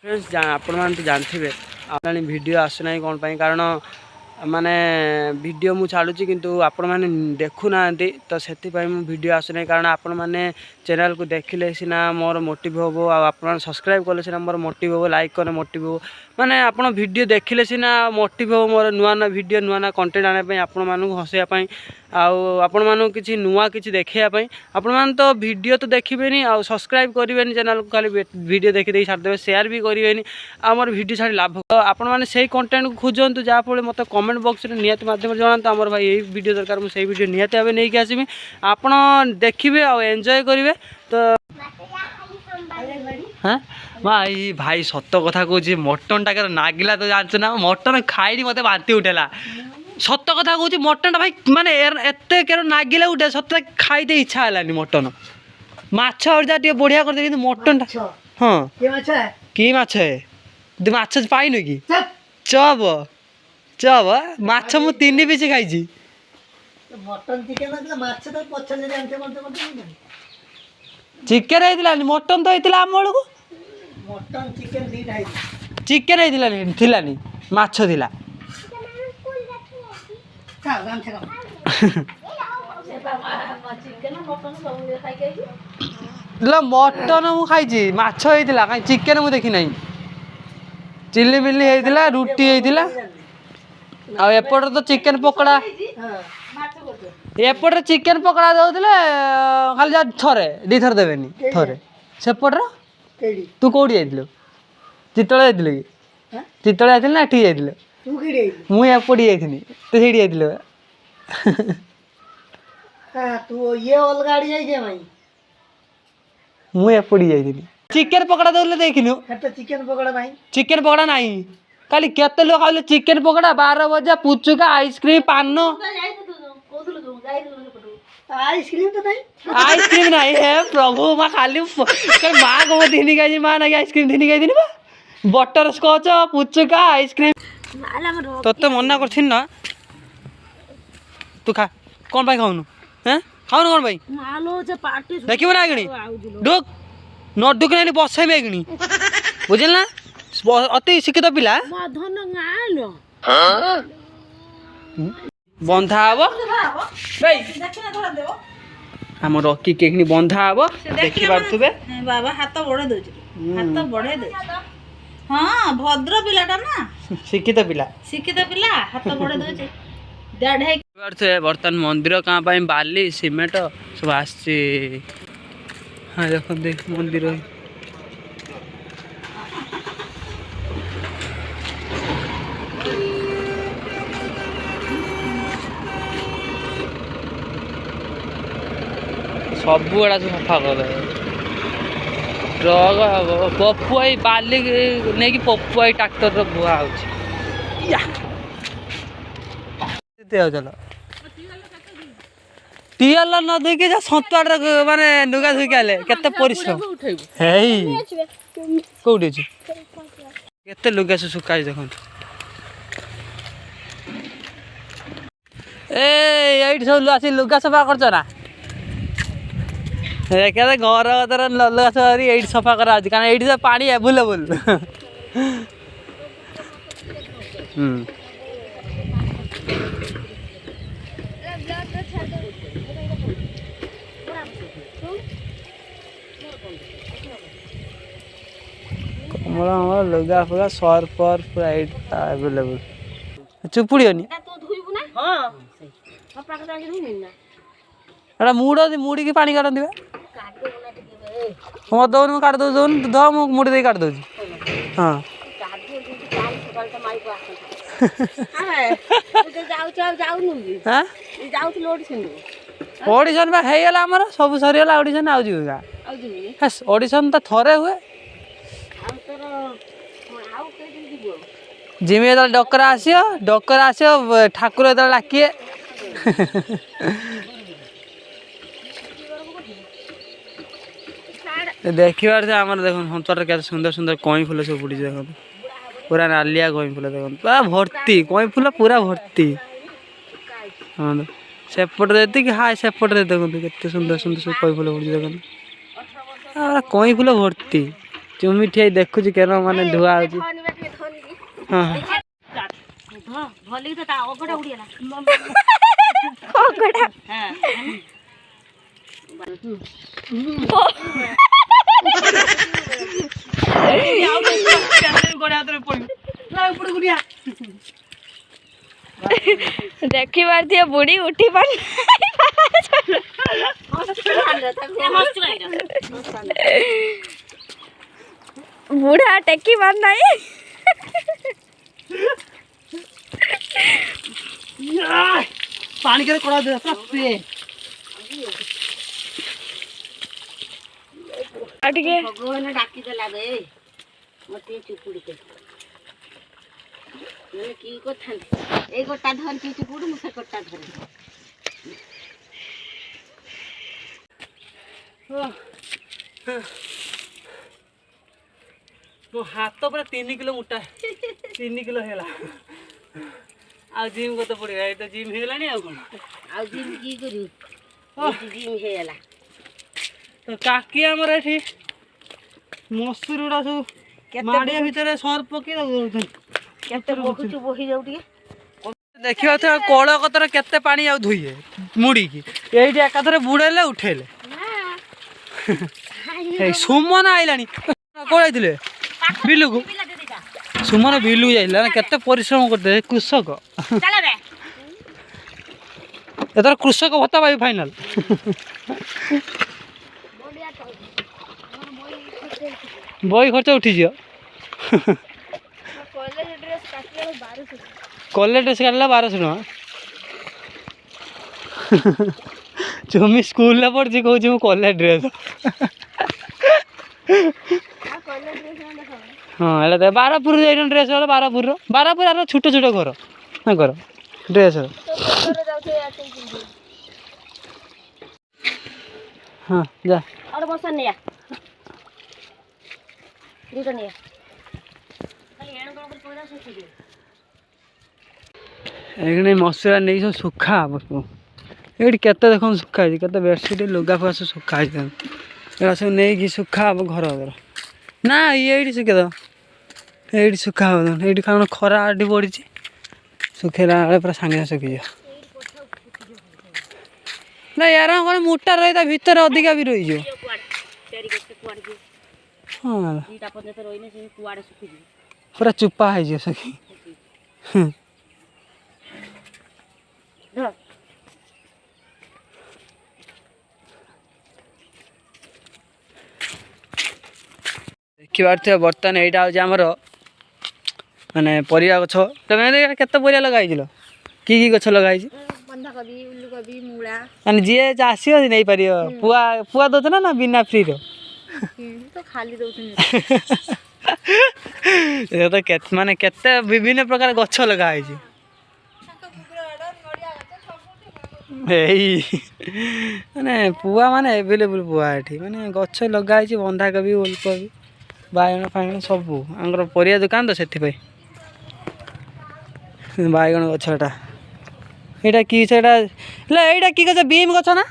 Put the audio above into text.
Friends आपण मैंने तो जानते आने वीडियो आसुना कौन पाई कारण माने वीडियो मु छाड़ुची किंतु आपण मैंने देखुना तो से वीडियो आसुना कारण आपण मैंने चैनल को देखिले सीना मोर मोटिव हम आप सब्सक्राइब कले सीना मोर मोटिव हम लाइक कले मोटिव हम माने आप वीडियो देखिले सीना मोटिव हम मोर नुआ नुआ वीडियो नुआ नुआ कंटेंट आने आपण मानू हसैया आपण मानू किसी नुआ किसी देखापी आपण मान तो वीडियो तो देखिए आ सब्सक्राइब करेंगे चैनल को खाली वीडियो देखी छाड़देवे शेयर भी करेंगे आमर वीडियो छाड़ी लाभ आपण मैंने से कंटेंट को खोजतु जहाँफल मत कमेंट बॉक्स में निहत माध्यम जनाता आमर भाई यही वीडियो दरकार मुझे वीडियो निहत भाव नहीं आसमी आपण देखिए आ एंजॉय करेंगे तो हाँ भाई भाई सत कथा कह मटन टाकर नागिला तो जानते ना मटन खाई मत बांती उठेला सत कथा कह मटन भाई माने एत केर नागिला उठे सत खाईदे इच्छा है मटन माछ बढ़िया करते कि मटन हाँ कि माछ है माछ पाइन कि चब चब माछ मु 3 पीस खाई चिकेन होता मटन तो होता आम बेलू चिकेन होता माछ थिला मटन मु खाई माछ होता कहीं चिकेन मुझे देखी ना चिल्ली मिल्ली होता रुटी होता आएपट तो चिकेन पकड़ा एपटे चिकेन पकड़ा दौले खाली जा थरे दी थर देवेनि थरे सेपटर तू कौटी जाइलु चितल जाइलु कि चितल जाइलु ना एठी जाइलु मु एपटी जाइथिनी तू सेठी जाइलु तू ये अलगाड़ी जाई जे भाई मु एपटी जाइथिनी चिकेन पकड़ा दौले देखिनु एटा चिकेन पकड़ा नहीं चिकेन पकड़ा नहीं खाली केते लोग खाइले चिकेन पकड़ा 12 बजे पुचुका आइसक्रीम पान आइसक्रीम तो नहीं आइसक्रीम नहीं है प्रभु माँ खाली माँ को मैं दिनी गई माँ ना आइसक्रीम दिनी गई थी बटर स्कॉच पुचुका आइसक्रीम तो मना कर ना तू खा कौन भाई खाऊनु हैं खाऊनु कौन भाई देखिए ना कि डुक न डुक नहीं बस में बुझल ना अति शिक्षित पिला बंधा हम आम रकी केखनी बंधा हम देखी पारे बाबा हाथ बढ़े दे हाथ बढ़े दे हाँ भद्र पिलाटा ना शिक्षित पिला हाथ बढ़े दे बर्तमान मंदिर कहाँ पाई बाली सीमेंट सब आस हाँ देख देख मंदिर सब गुड़ा सफा कर ट्रक पपुआई बाली नहीं कि पपुआई ट्राक्टर बुआ हो चलो टीएल न धोके जा सतुआड़ माने नुगा धोके आले केते परिश्रम हेई कोउडी अछि केते लुगा से सुकाई देखन ए एइट सब आसी लुगा सफा करछ ना देखा घर तर लुगा सफा एइट सफा करा अछि कारण एइट पानी अवेलेबल हमारा लुगा फुगा सर्फ पूरा अवेलेबल चुपुड़ियोनी एटा मुड़ी की पानी काटन दिबे हम दौन काट दो दौन द मु मुड़ी दे काट दो हां ऑडिशन बा हे गला हमर सब सरी गला ऑडिशन आउ जीवा हस ऑडिशन त थरे हुए जिमे डकरा आसियो ठाकुर डाकिए देखिबार से आमर देखो हंतर के सुंदर सुंदर कई फूल सब फुटी देखो पूरा नालिया कई फूल देखो पूरा भर्ती कई फूल पूरा भर्ती हाँ सेपट देती कि हाँ सेपट देखो केते सुंदर सुंदर सब कई फूल फुटी देखो कई फूल भर्ती ଚୁମି ଠିଆ ହେଇ ଦେଖୁଛି କେନ ମାନେ ଧୁଆ ହଉଛି। ହଁ ଭଲି ତ ତା ଅଗଟା ଉଡ଼ିଗଲା। देखी पारथियो बुढ़ी उठी पार बुढ़ा टेकी पार नहीं। पानी के कड़ा दे पे अटके भगवान डाकी देला बे मते चुपुड़ी के मैंने की को थान ए गोटा धर की चुपुड़ी मुसे गोटा धर। मो हाथ पूरा 3 किलो मोटा 3 किलो है आ जिम को तो पड़ेगा ये तो जिम हेलानी आ कोन आ जिम की करू जिम हेला तो काकी हमर एठी मसूर उडा सब माड़िया भीतर सर पकी दउछन केते बहुत बही जाउ टिके देखियो तो कोळ कतर केते पानी आ धुइए मुड़ी की एठी एकाथरे बुड़ेले उठेले ए सुमन आइलानी कोळाइथिले बिलु को सुमन बिलु जाइला ना केते परिश्रम करते कृषक चला बे एतर कृषक भत्ता पाई फाइनल बही खर्च उठी जियो कॉलेज ड्रेस काटला 1200 टका चुमी स्कूल ला पढ़ी कहूँ मु कॉलेज ड्रेस हाँ एटा बारहपुर जाइन ड्रेस वाला बारहपुर आर छोट छोट घर हाँ घर ड्रेस हाँ जा और बसन निया दीटा निया खाली एण कोन कोइरा सुखी दे एगने मसुरा नहीं सब सुखा बसु ये केते देख सुखा है केते बेडसीट लुगा फुगा सब सुखा है एरा सब नहीं कि सुखा अब घर घर ना ये सुखे दो ये सुखा हो ये कारण खरा आड़ी पड़ी सुखेला पूरा सांगे सुखी जा ना यार कौन मोटा रही भितर अधिका भी रही कुआड़ तेरी के कुआड़ जे हाँ दीटा पने तो रोइने से कुआड़ सुखी जे पूरा चुप्पा है सखी धर देखी पारे बर्तमान यहाँ हूँ आमर माने परिया गछ तुम केते परिया लगाई कि गछ लगाई बंधा कभी उल्लू कभी मूला माने जी आसी नहीं पार पुआ पुआ दौच ना बिना फ्री तो खाली दउछन तो माने केते विभिन्न प्रकार गछ लगाई माने पुआ माने एवेलेबल पुआ एठी माने गछ लगाई बंधा कोबी ओलकोबी बायगण फायगण सब आंगर परिया दुकान तो से बायगण गछटा यहाँ कि गछ बीम गछ ना